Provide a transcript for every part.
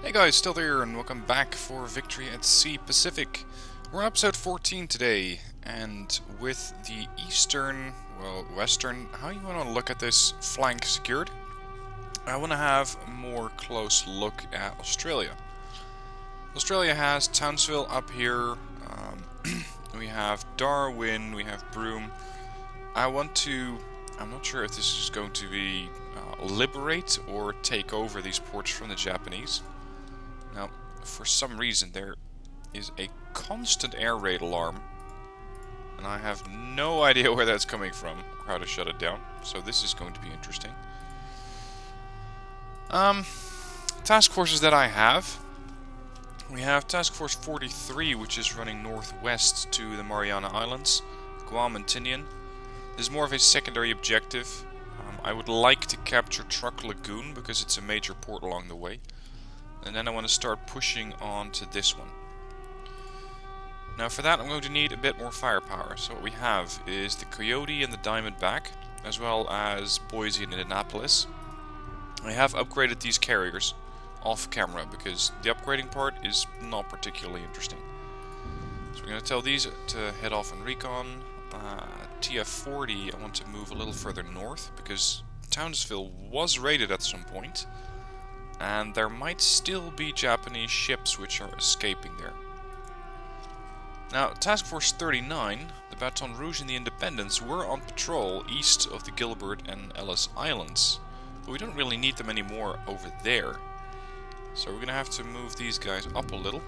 Hey guys, still there, and welcome back for Victory at Sea Pacific. We're on episode 14 today, and with the western, how you want to look at this flank secured, I want to have a more close look at Australia. Australia has Townsville up here, we have Darwin, we have Broome. I'm not sure if this is going to be liberate or take over these ports from the Japanese. Now, for some reason, there is a constant air raid alarm, and I have no idea where that's coming from, or how to shut it down, so this is going to be interesting. Task forces that I have. We have Task Force 43, which is running northwest to the Mariana Islands, Guam and Tinian. This is more of a secondary objective. I would like to capture Truk Lagoon, because it's a major port along the way. And then I want to start pushing on to this one. Now for that I'm going to need a bit more firepower. So what we have is the Coyote and the Diamondback, as well as Boise and Indianapolis. I have upgraded these carriers off camera because the upgrading part is not particularly interesting. So we're going to tell these to head off on recon. TF-40 I want to move a little further north because Townsville was raided at some point. And there might still be Japanese ships which are escaping there. Now, Task Force 39, the Baton Rouge and the Independence were on patrol east of the Gilbert and Ellis Islands. But we don't really need them anymore over there. So we're going to have to move these guys up a little.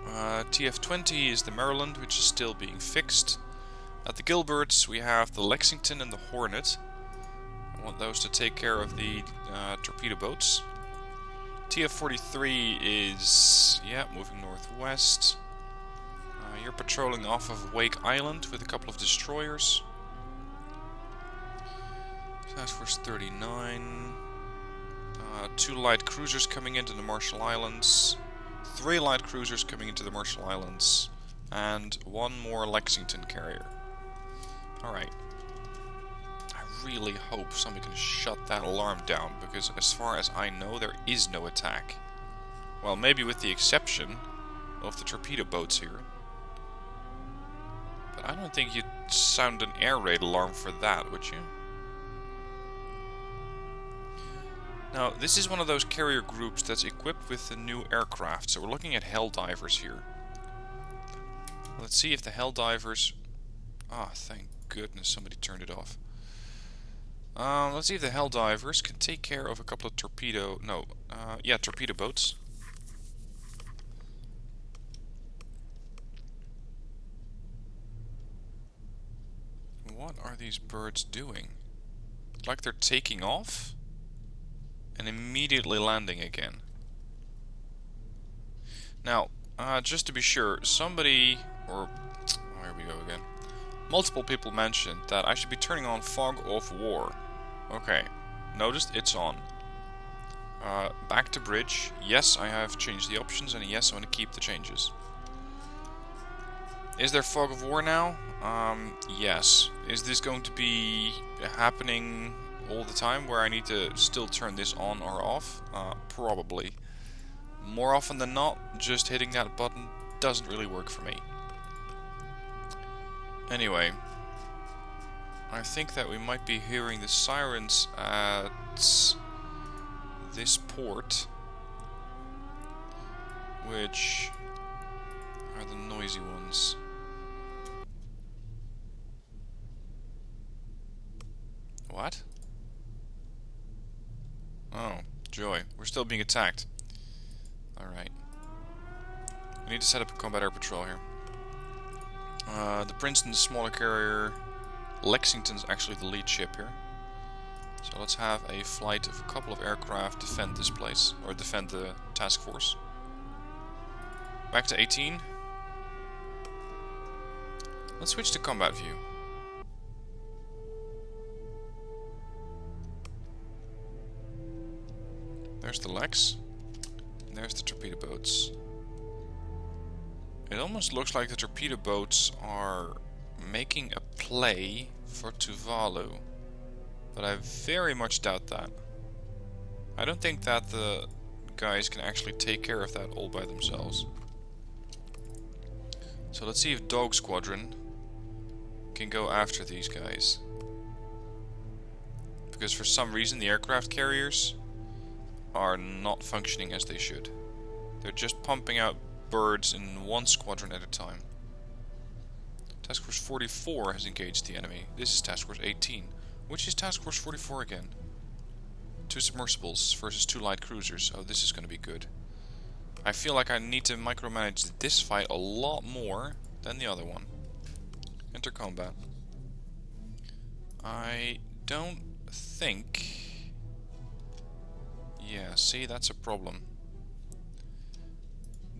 TF-20 is the Maryland, which is still being fixed. At the Gilberts we have the Lexington and the Hornet. I want those to take care of the torpedo boats. TF-43 is, moving northwest. You're patrolling off of Wake Island with a couple of destroyers. Task Force 39. 2 light cruisers coming into the Marshall Islands. 3 light cruisers coming into the Marshall Islands. And 1 more Lexington carrier. Alright. I really hope somebody can shut that alarm down, because as far as I know there is no attack. Well, maybe with the exception of the torpedo boats here. But I don't think you'd sound an air raid alarm for that, would you? Now, this is one of those carrier groups that's equipped with the new aircraft, so we're looking at Helldivers here. Let's see if the Helldivers... Ah, thank goodness somebody turned it off. Let's see if the Helldivers can take care of a couple of torpedo boats. What are these birds doing? Like they're taking off and immediately landing again. Now, just to be sure, here we go again. Multiple people mentioned that I should be turning on Fog of War. Okay, noticed it's on. Back to bridge. Yes, I have changed the options, and yes, I want to keep the changes. Is there Fog of War now? Yes. Is this going to be happening all the time, where I need to still turn this on or off? Probably. More often than not, just hitting that button doesn't really work for me. Anyway, I think that we might be hearing the sirens at this port, which are the noisy ones. What? Oh, joy. We're still being attacked. Alright. We need to set up a combat air patrol here. The Princeton, the smaller carrier. Lexington's actually the lead ship here. So let's have a flight of a couple of aircraft defend this place, or defend the task force. Back to 18. Let's switch to combat view. There's the Lex, and there's the torpedo boats. It almost looks like the torpedo boats are making a play for Tuvalu, but I very much doubt that. I don't think that the guys can actually take care of that all by themselves. So let's see if Dog Squadron can go after these guys. Because for some reason the aircraft carriers are not functioning as they should. They're just pumping out birds in one squadron at a time. Task Force 44 has engaged the enemy. This is Task Force 18. Which is Task Force 44 again? 2 submersibles versus 2 light cruisers. Oh, this is going to be good. I feel like I need to micromanage this fight a lot more than the other one. Enter combat. I don't think... Yeah, see, that's a problem.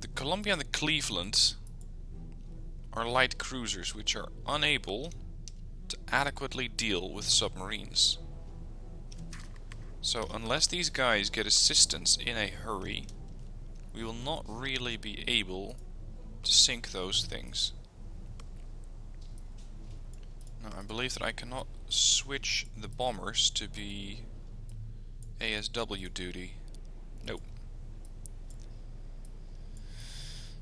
The Columbia and the Cleveland are light cruisers which are unable to adequately deal with submarines. So unless these guys get assistance in a hurry, we will not really be able to sink those things. Now I believe that I cannot switch the bombers to be ASW duty. Nope.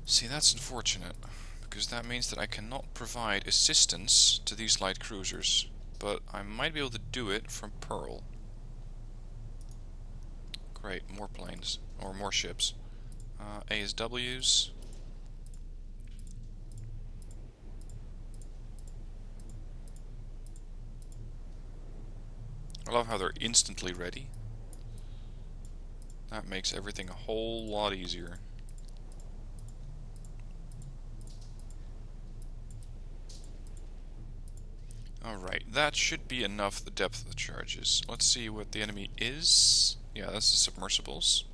See, that's unfortunate, because that means that I cannot provide assistance to these light cruisers, but I might be able to do it from Pearl. Great, more planes, or more ships. ASWs. I love how they're instantly ready. That makes everything a whole lot easier. Alright, that should be enough the depth of the charges. Let's see what the enemy is. Yeah, that's the submersibles.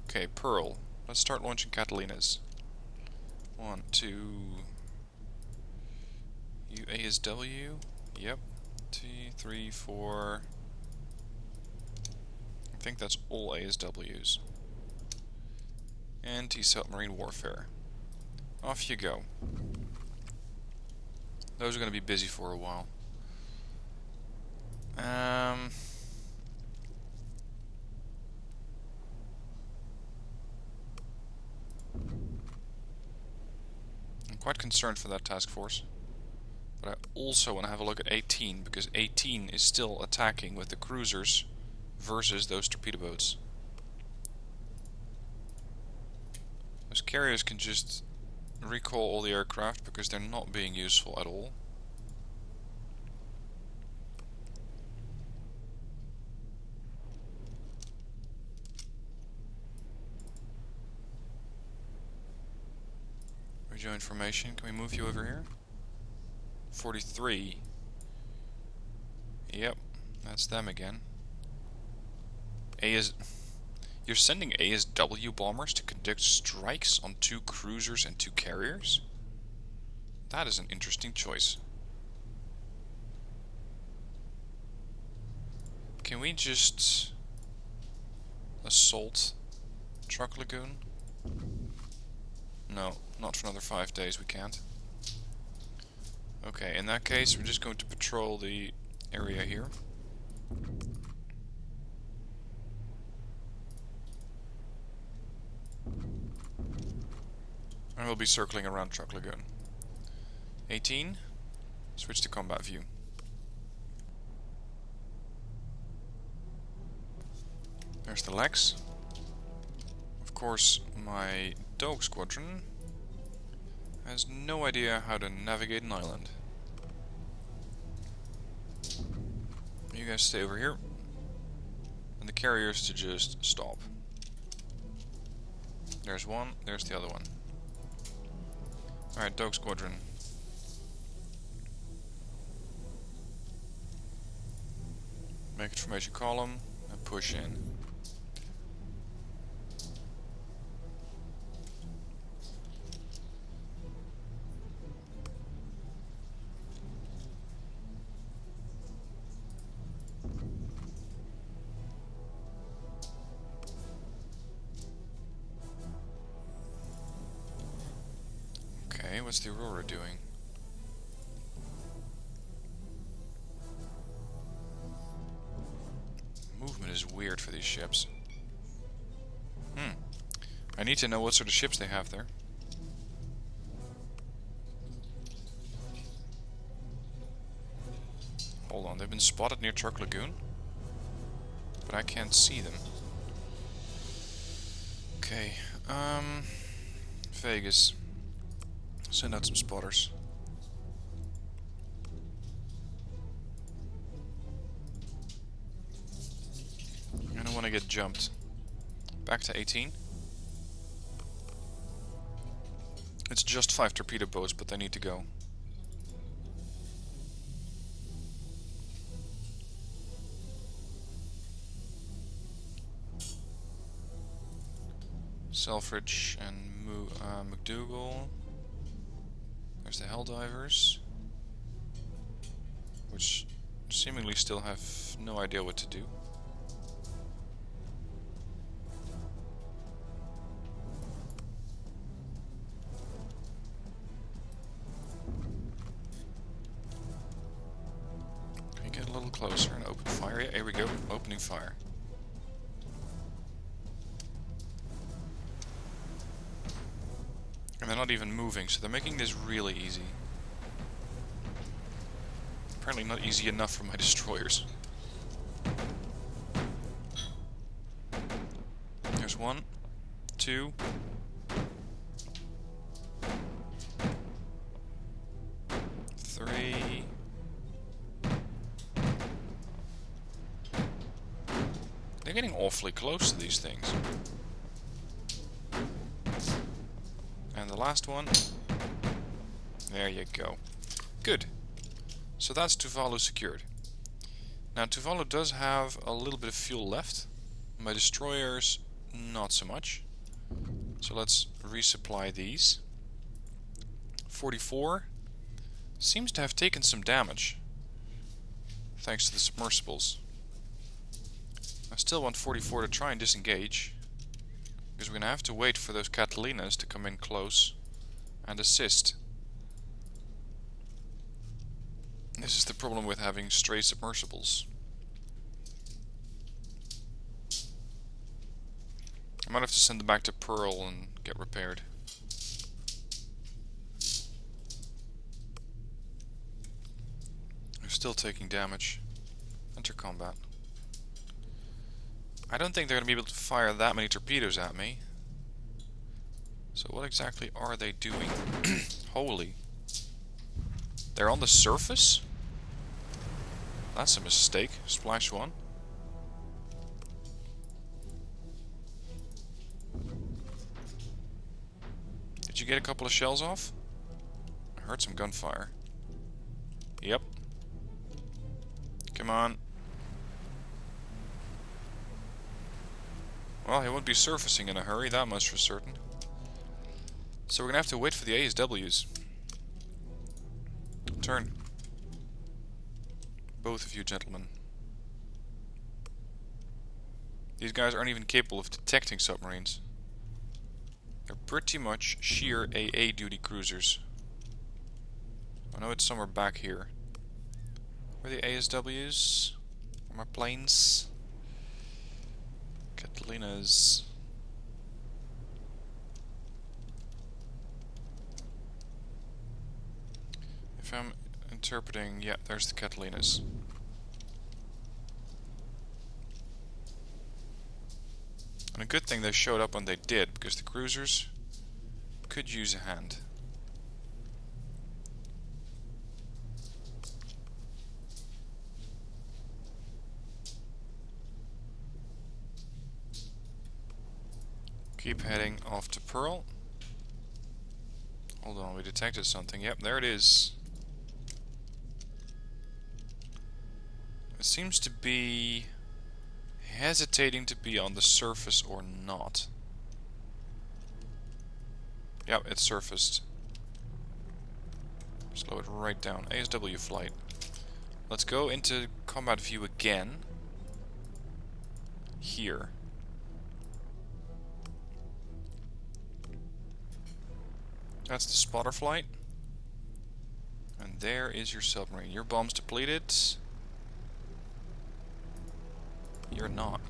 Okay, Pearl. Let's start launching Catalinas. 1, 2... UASW? Yep. 2, 3, 4... I think that's all ASWs. Anti-submarine warfare. Off you go. Those are going to be busy for a while. I'm quite concerned for that task force. But I also want to have a look at 18, because 18 is still attacking with the cruisers versus those torpedo boats. Those carriers can just recall all the aircraft because they're not being useful at all. Rejoin formation. Can we move you over here? 43. Yep, that's them again. You're sending ASW bombers to conduct strikes on 2 cruisers and 2 carriers? That is an interesting choice. Can we just assault Truk Lagoon? No, not for another 5 days we can't. Okay, in that case we're just going to patrol the area here. And we'll be circling around Truk Lagoon. 18, switch to combat view. There's the legs. Of course, my Dog Squadron has no idea how to navigate an island. You guys stay over here. And the carriers to just stop. There's one, there's the other one. Alright, Dog Squadron. Make a formation column and push in. Okay, what's the Aurora doing? Movement is weird for these ships. I need to know what sort of ships they have there. Hold on, they've been spotted near Truk Lagoon, but I can't see them. Okay, Vegas. Send out some spotters. I don't want to get jumped. Back to 18. It's just 5 torpedo boats, but they need to go. Selfridge and McDougal. There's the Helldivers, which seemingly still have no idea what to do. Can you get a little closer and open fire? Yeah, here we go. Opening fire. And they're not even moving, so they're making this really easy. Apparently not easy enough for my destroyers. There's 1, 2. Three. They're getting awfully close to these things. And the last one. There you go. Good. So that's Tuvalu secured. Now Tuvalu does have a little bit of fuel left. My destroyers, not so much. So let's resupply these. 44 seems to have taken some damage, thanks to the submersibles. I still want 44 to try and disengage, because we're going to have to wait for those Catalinas to come in close and assist. This is the problem with having stray submersibles. I might have to send them back to Pearl and get repaired. They're still taking damage. Enter combat. I don't think they're going to be able to fire that many torpedoes at me. So what exactly are they doing? Holy. They're on the surface? That's a mistake. Splash 1. Did you get a couple of shells off? I heard some gunfire. Yep. Come on. Well, he won't be surfacing in a hurry, that much for certain. So we're gonna have to wait for the ASWs. Turn. Both of you gentlemen. These guys aren't even capable of detecting submarines. They're pretty much sheer AA duty cruisers. I know it's somewhere back here. Where are the ASWs? Where are my planes? Catalinas. If I'm interpreting, yeah, there's the Catalinas. And a good thing they showed up when they did, because the cruisers could use a hand. Keep heading off to Pearl. Hold on, we detected something. Yep, there it is. It seems to be hesitating to be on the surface or not. Yep, it surfaced. Slow it right down. ASW flight. Let's go into combat view again. Here. That's the spotter flight. And there is your submarine. Your bomb's depleted. You're not.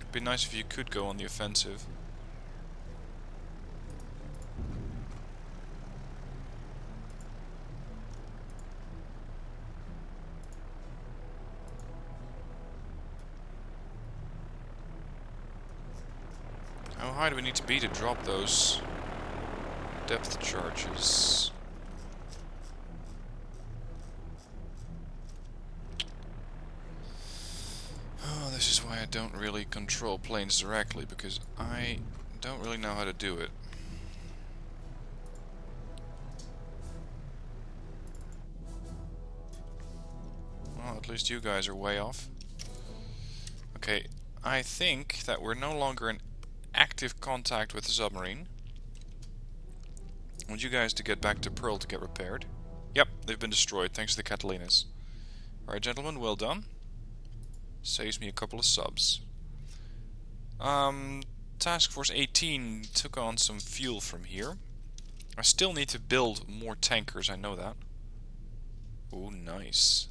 It'd be nice if you could go on the offensive. How high do we need to be to drop those depth charges? Oh, this is why I don't really control planes directly, because I don't really know how to do it. Well, at least you guys are way off. Okay, I think that we're no longer in active contact with the submarine. I want you guys to get back to Pearl to get repaired. Yep, they've been destroyed thanks to the Catalinas. Alright, gentlemen, well done. Saves me a couple of subs. Task Force 18 took on some fuel from here. I still need to build more tankers, I know that. Oh, nice.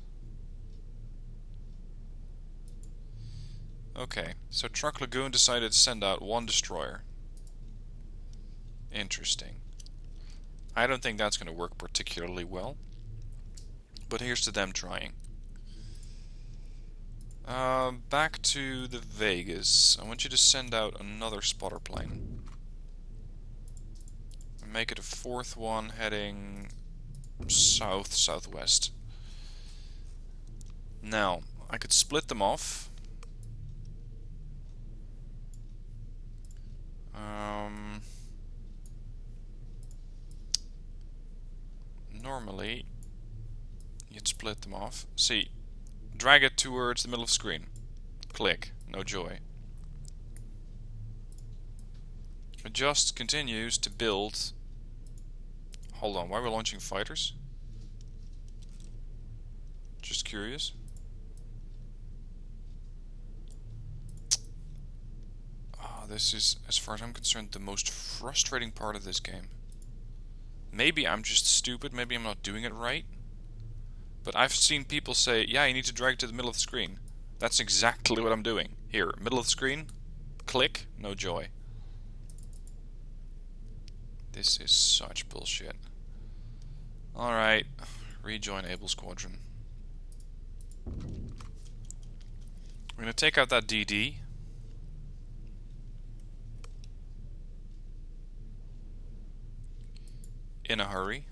Okay, so Truk Lagoon decided to send out one destroyer. Interesting. I don't think that's going to work particularly well. But here's to them trying. Back to the Vegas. I want you to send out another spotter plane. And make it a fourth one heading south-southwest. Now, I could split them off. Normally, you'd split them off. See, drag it towards the middle of the screen. Click. No joy. It just continues to build. Hold on, why are we launching fighters? Just curious. Oh, this is, as far as I'm concerned, the most frustrating part of this game. Maybe I'm just stupid, maybe I'm not doing it right. But I've seen people say, yeah, you need to drag it to the middle of the screen. That's exactly what I'm doing. Here, middle of the screen, click, no joy. This is such bullshit. Alright, rejoin Able Squadron. We're gonna take out that DD. In a hurry.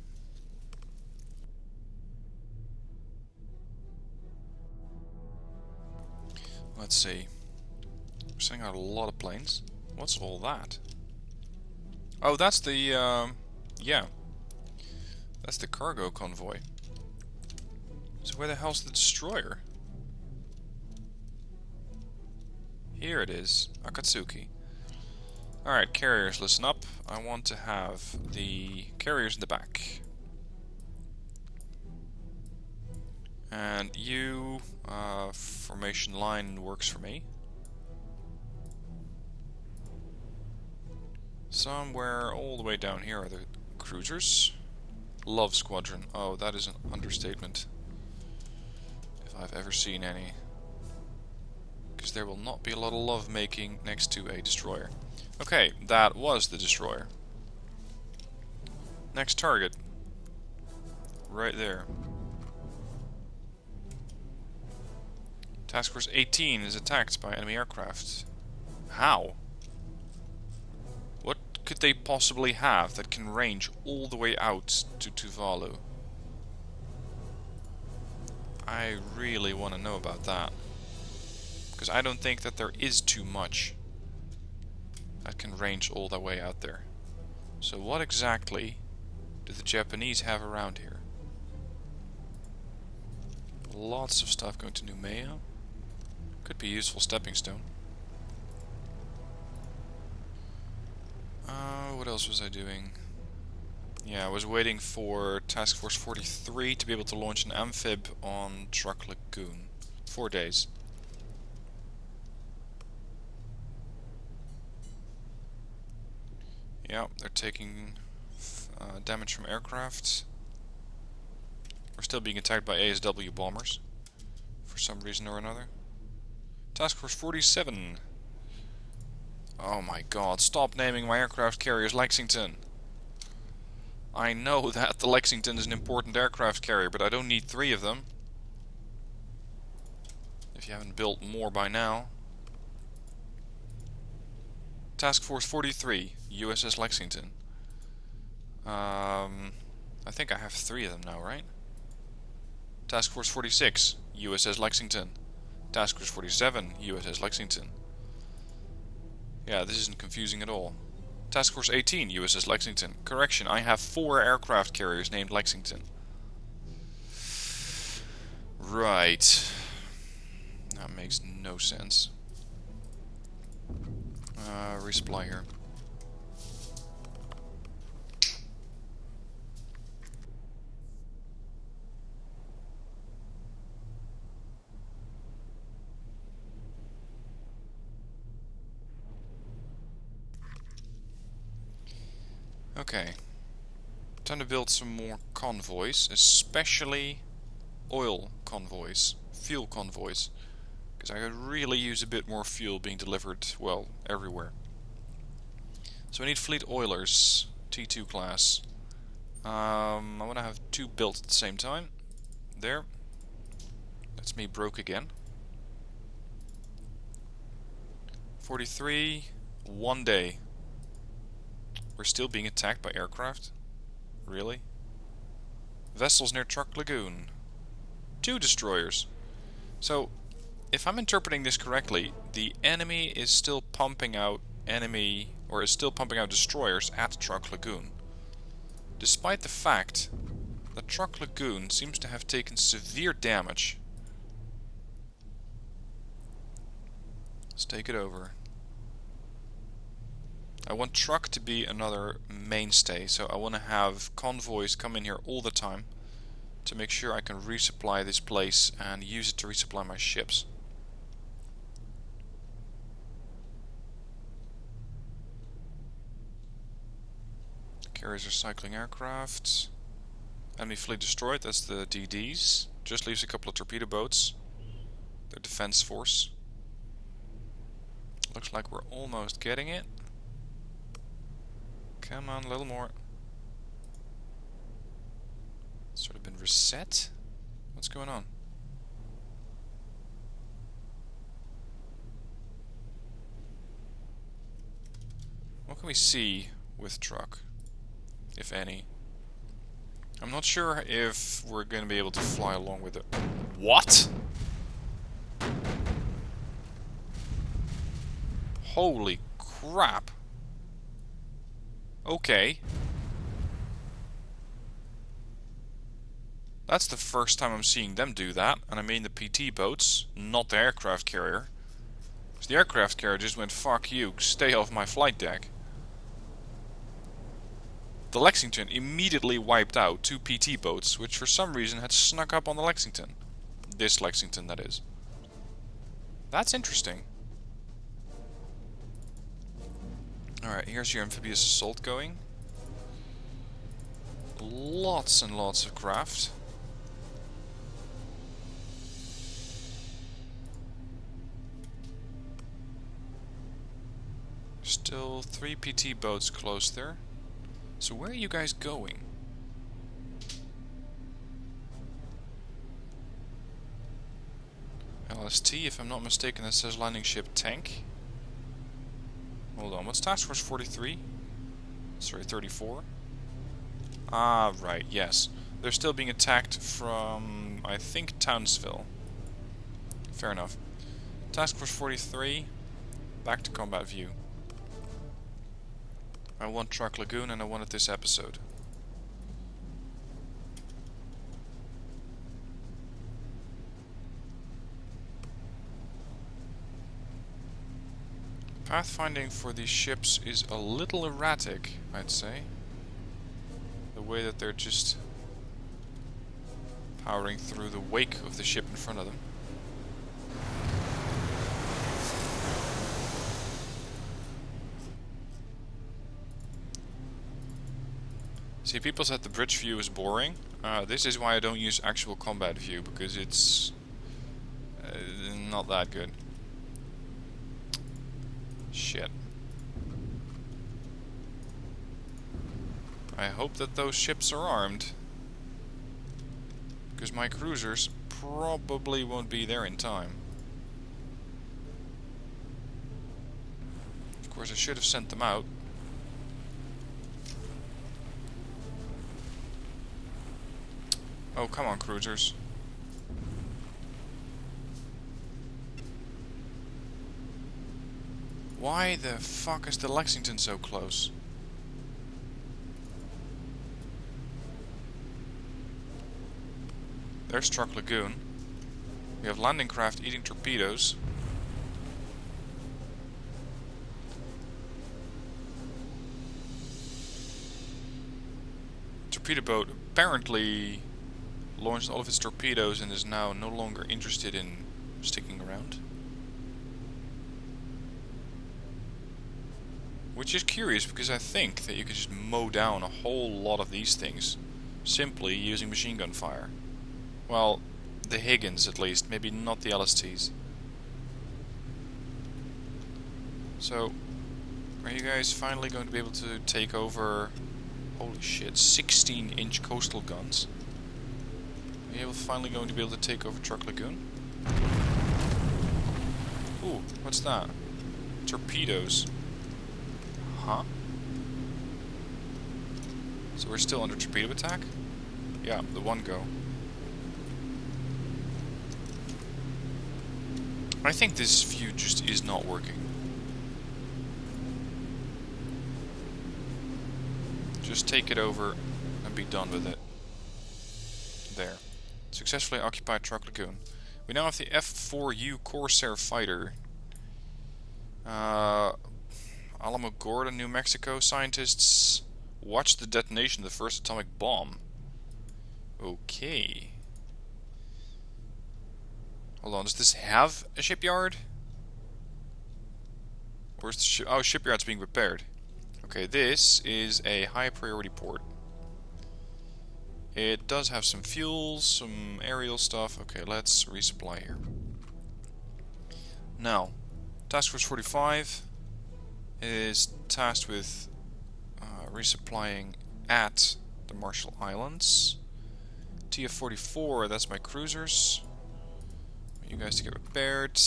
Let's see. We're sending out a lot of planes. What's all that? Oh, that's the, yeah. That's the cargo convoy. So where the hell's the destroyer? Here it is. Akatsuki. Alright, carriers, listen up. I want to have the carriers in the back. And you, formation line works for me. Somewhere all the way down here are the cruisers. Love squadron. Oh, that is an understatement. If I've ever seen any. Because there will not be a lot of love making next to a destroyer. Okay, that was the destroyer. Next target. Right there. Task Force 18 is attacked by enemy aircraft. How? What could they possibly have that can range all the way out to Tuvalu? I really want to know about that. Because I don't think that there is too much that can range all the way out there. So what exactly do the Japanese have around here? Lots of stuff going to Noumea. Could be a useful stepping stone. What else was I doing? Yeah, I was waiting for Task Force 43 to be able to launch an amphib on Truk Lagoon. 4 days. Yeah, they're taking damage from aircraft. We're still being attacked by ASW bombers for some reason or another. Task Force 47. Oh my god, stop naming my aircraft carriers Lexington. I know that the Lexington is an important aircraft carrier, but I don't need 3 of them. If you haven't built more by now. Task Force 43, USS Lexington. I think I have 3 of them now, right? Task Force 46, USS Lexington. Task Force 47, USS Lexington. Yeah, this isn't confusing at all. Task Force 18, USS Lexington. Correction, I have 4 aircraft carriers named Lexington. Right. That makes no sense. Resupply here. Okay. Time to build some more convoys, especially oil convoys, fuel convoys. Because I could really use a bit more fuel being delivered, well, everywhere. So we need fleet oilers, T2 class. I want to have 2 built at the same time. There. That's me broke again. 43, 1 day. We're still being attacked by aircraft? Really? Vessels near Truk Lagoon. 2 destroyers. So, if I'm interpreting this correctly, the enemy is still pumping out destroyers at Truk Lagoon. Despite the fact that Truk Lagoon seems to have taken severe damage. Let's take it over. I want Truk to be another mainstay, so I want to have convoys come in here all the time to make sure I can resupply this place and use it to resupply my ships. Carriers are cycling aircraft. Enemy fleet destroyed, that's the DDs. Just leaves a couple of torpedo boats. Their defense force. Looks like we're almost getting it. Come on, a little more. Sort of been reset? What's going on? What can we see with Truk, if any? I'm not sure if we're going to be able to fly along with it. What? Holy crap. Okay. That's the first time I'm seeing them do that, and I mean the PT boats, not the aircraft carrier. Because the aircraft carrier just went, fuck you, stay off my flight deck. The Lexington immediately wiped out 2 PT boats, which for some reason had snuck up on the Lexington. This Lexington, that is. That's interesting. Alright, here's your amphibious assault going. Lots and lots of craft. Still 3 PT boats close there. So where are you guys going? LST, if I'm not mistaken, that says landing ship tank. Hold on, what's Task Force 43? Sorry, 34. Ah, right, yes. They're still being attacked from, I think, Townsville. Fair enough. Task Force 43, back to combat view. I want Truk Lagoon and I wanted this episode. Pathfinding for these ships is a little erratic, I'd say. The way that they're just powering through the wake of the ship in front of them. See, people said the bridge view is boring. This is why I don't use actual combat view, because it's not that good. Shit. I hope that those ships are armed. Because my cruisers probably won't be there in time. Of course, I should have sent them out. Oh, come on, cruisers. Why the fuck is the Lexington so close? There's Truk Lagoon. We have landing craft eating torpedoes. Torpedo boat apparently launched all of its torpedoes and is now no longer interested in sticking around. Which is curious, because I think that you could just mow down a whole lot of these things simply using machine gun fire. Well, the Higgins at least, maybe not the LSTs. So, are you guys finally going to be able to take over, holy shit, 16-inch coastal guns? Are you finally going to be able to take over Truk Lagoon? Ooh, what's that? Torpedoes. Huh? So we're still under torpedo attack? Yeah, the one go. I think this view just is not working. Just take it over and be done with it. There. Successfully occupied Truk Lagoon. We now have the F-4U Corsair fighter. Alamogordo, New Mexico. Scientists watched the detonation of the first atomic bomb. Okay. Hold on, does this have a shipyard? Where's the ship? Oh, shipyard's being repaired. Okay, this is a high priority port. It does have some fuels, some aerial stuff. Okay, let's resupply here. Now, Task Force 45 is tasked with resupplying at the Marshall Islands. TF-44, that's my cruisers. You guys to get repaired.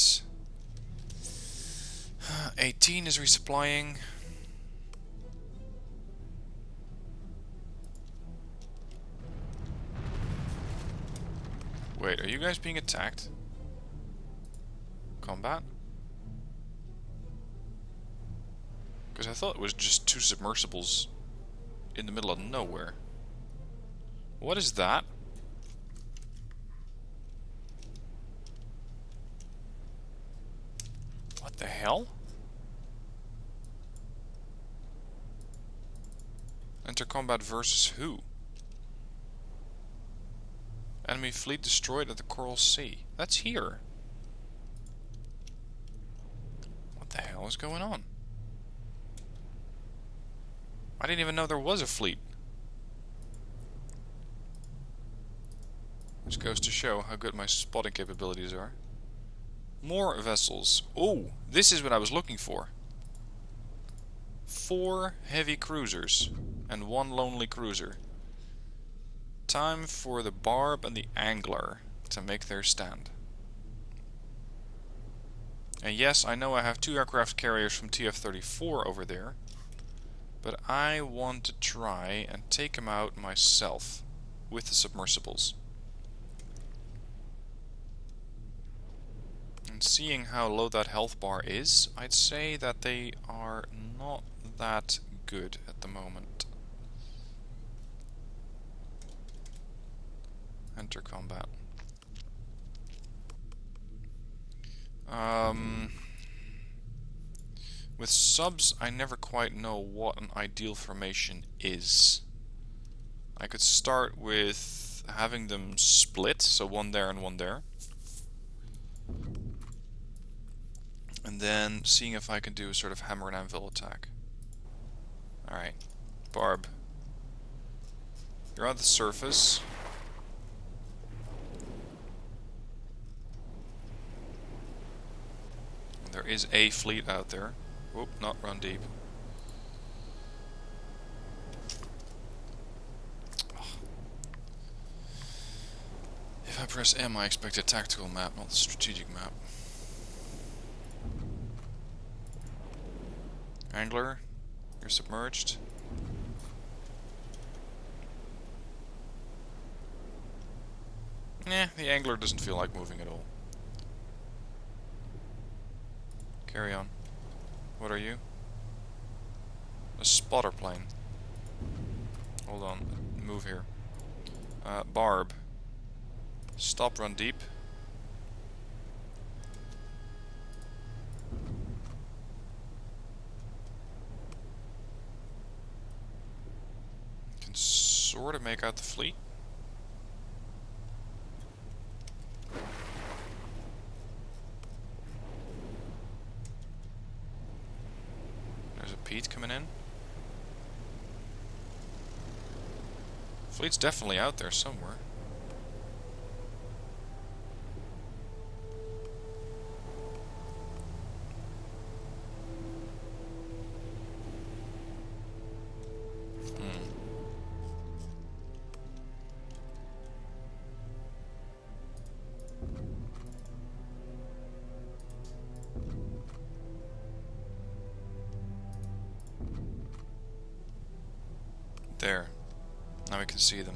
18 is resupplying. Wait, are you guys being attacked? Combat? Because I thought it was just two submersibles in the middle of nowhere. What is that? What the hell? Enter combat versus who? Enemy fleet destroyed at the Coral Sea. That's here. What the hell is going on? I didn't even know there was a fleet. Which goes to show how good my spotting capabilities are. More vessels. Oh, this is what I was looking for. 4 heavy cruisers and 1 lonely cruiser. Time for the Barb and the Angler to make their stand. And yes, I know I have 2 aircraft carriers from TF-34 over there, but I want to try and take them out myself with the submersibles. And seeing how low that health bar is, I'd say that they are not that good at the moment. Enter combat. With subs, I never quite know what an ideal formation is. I could start with having them split, so 1 there and 1 there. And then seeing if I can do a sort of hammer and anvil attack. Alright, Barb. You're on the surface. And there is a fleet out there. Whoop, not run deep. press M, I expect a tactical map, not the strategic map. Angler, you're submerged. The angler doesn't feel like moving at all. Carry on. What are you? A spotter plane. Hold on. Move here. Barb. Stop, run deep. Can sort of make out the fleet. There's a Pete coming in. Fleet's definitely out there somewhere. There. Now we can see them.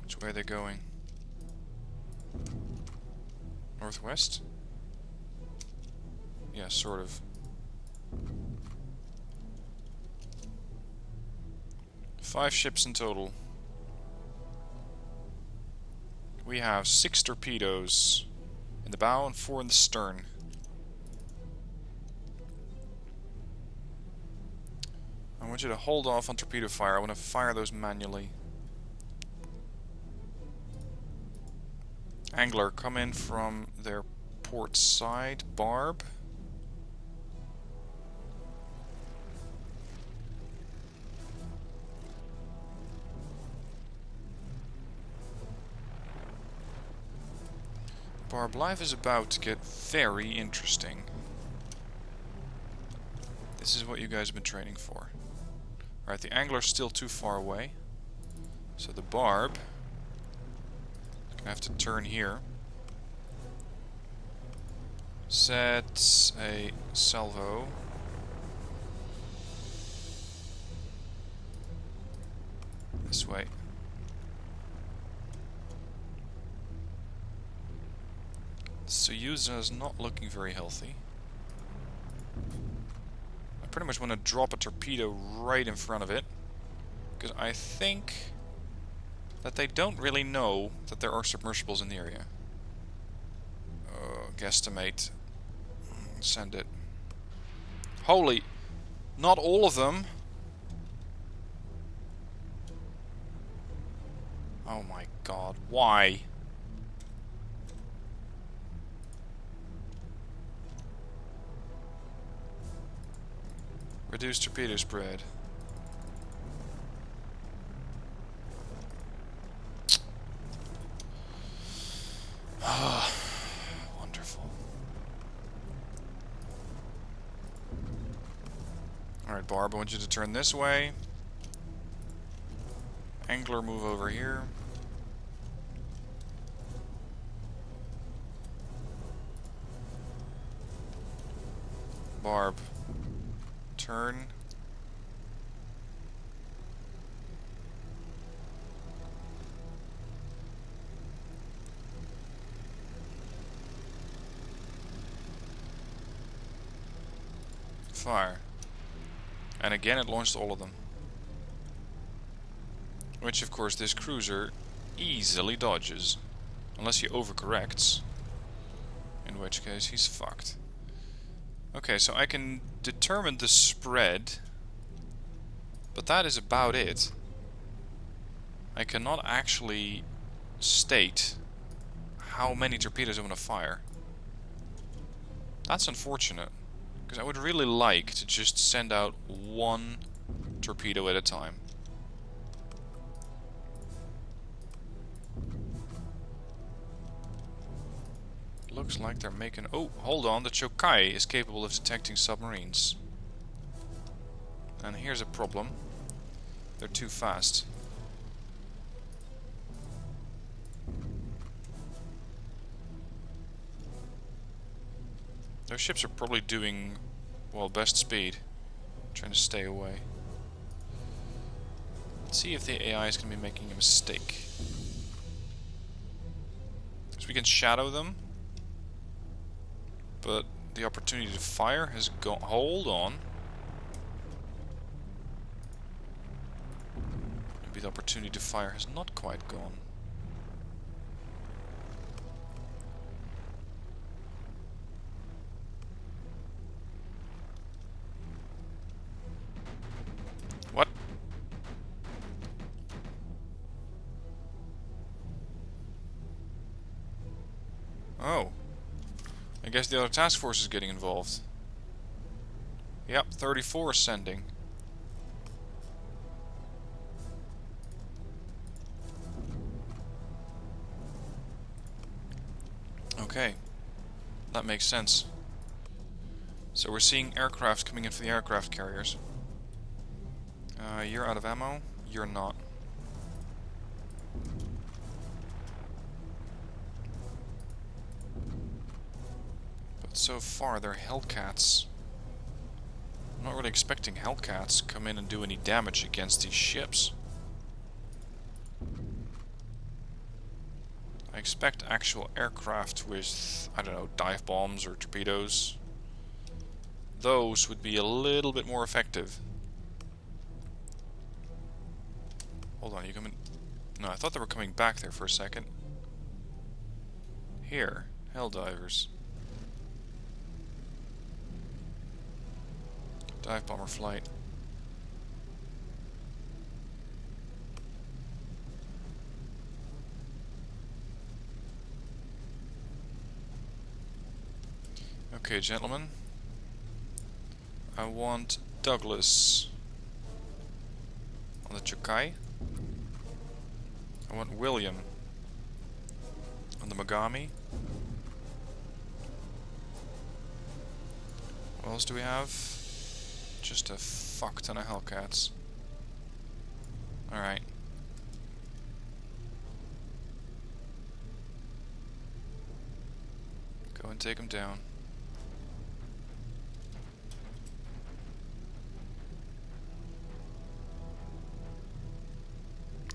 Which way are they going? Northwest? Yeah, sort of. Five ships in total. We have 6 torpedoes in the bow and 4 in the stern. I want you to hold off on torpedo fire. I want to fire those manually. Angler, come in from their port side. Barb. Barb, life is about to get very interesting. This is what you guys have been training for. Alright, the angler's still too far away. So the barb is gonna have to turn here. Set a salvo. This way. Soyuz is not looking very healthy. I pretty much want to drop a torpedo right in front of it, because I think that they don't really know that there are submersibles in the area. Guesstimate. Send it. Holy! Not all of them! Oh my god, why? Reduce torpedo spread. Wonderful. Alright, Barb, I want you to turn this way. Angler, move over here. Barb. Turn. Fire. And again it launched all of them. Which of course this cruiser easily dodges. Unless he overcorrects. In which case he's fucked. Okay, so I can determine the spread, but that is about it. I cannot actually state how many torpedoes I want to fire. That's unfortunate, because I would really like to just send out one torpedo at a time. Looks like they're making... Oh, hold on. The Chokai is capable of detecting submarines. And here's a problem. They're too fast. Those ships are probably doing, well, best speed. Trying to stay away. Let's see if the AI is going to be making a mistake. So we can shadow them. But the opportunity to fire has gone. Hold on. Maybe the opportunity to fire has not quite gone. What? Oh. I guess the other task force is getting involved. Yep, 34 is sending. Okay. That makes sense. So we're seeing aircraft coming in for the aircraft carriers. You're out of ammo. You're not. But so far they're Hellcats. I'm not really expecting Hellcats to come in and do any damage against these ships. I expect actual aircraft with, I don't know, dive bombs or torpedoes. Those would be a little bit more effective. Hold on, you coming? No, I thought they were coming back there for a second. Here, Helldivers. Dive bomber flight. Okay, gentlemen. I want Douglas on the Chukai. I want William on the Megami. What else do we have? Just a fuck ton of Hellcats. Alright. Go and take him down.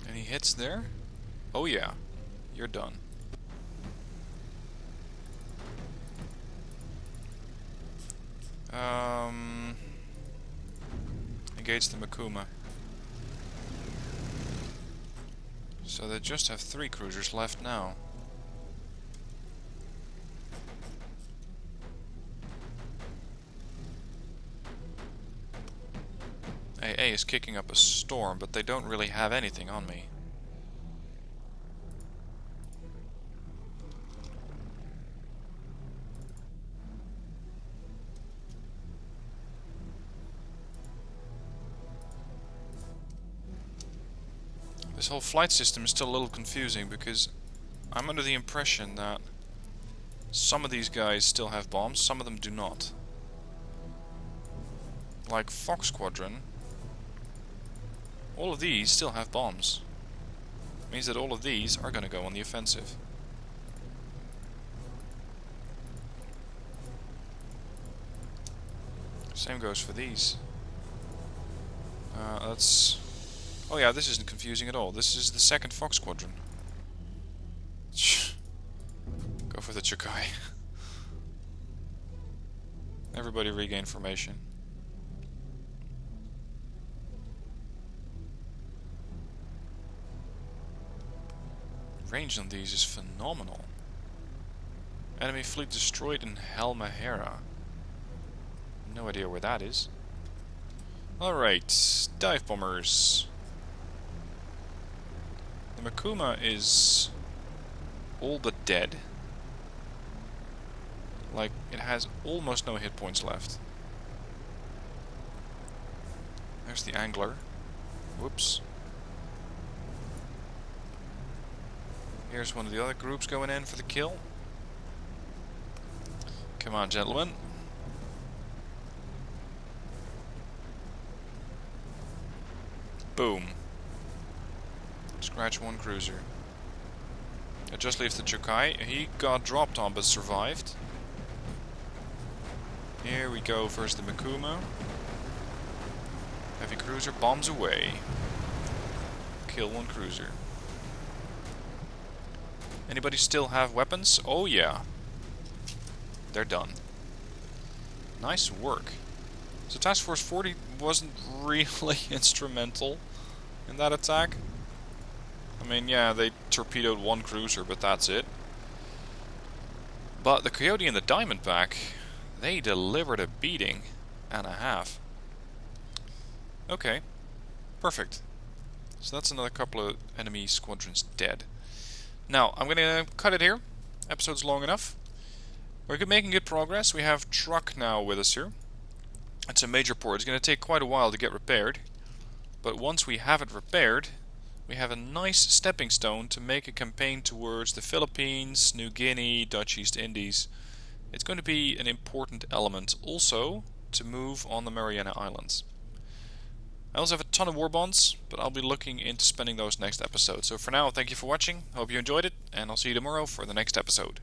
Any hits there? Oh yeah. You're done. Engage the Makuma. So they just have 3 cruisers left now. AA is kicking up a storm, but they don't really have anything on me. This whole flight system is still a little confusing because I'm under the impression that some of these guys still have bombs, some of them do not. Like Fox Squadron, all of these still have bombs. Means that all of these are going to go on the offensive. Same goes for these. Let's... Oh yeah, this isn't confusing at all. This is the 2nd Fox Squadron. Go for the Chukai. Everybody regain formation. Range on these is phenomenal. Enemy fleet destroyed in Halmahera. No idea where that is. Alright, dive bombers. The Makuma is all but dead. Like, it has almost no hit points left. There's the Angler. Whoops. Here's one of the other groups going in for the kill. Come on, gentlemen. Boom. Scratch 1 cruiser. It just leaves the Chukai. He got dropped on but survived. Here we go, first the Makuma. Heavy cruiser bombs away. Kill one cruiser. Anybody still have weapons? Oh yeah. They're done. Nice work. So Task Force 40 wasn't really instrumental in that attack. I mean, yeah, they torpedoed one cruiser, but that's it. But the Coyote and the Diamondback, they delivered a beating and a half. Okay, perfect. So that's another couple of enemy squadrons dead. Now, I'm going to cut it here. Episode's long enough. We're making good progress. We have Truk now with us here. It's a major port. It's going to take quite a while to get repaired. But once we have it repaired, we have a nice stepping stone to make a campaign towards the Philippines, New Guinea, Dutch East Indies. It's going to be an important element also to move on the Mariana Islands. I also have a ton of war bonds, but I'll be looking into spending those next episode. So for now, thank you for watching. Hope you enjoyed it, and I'll see you tomorrow for the next episode.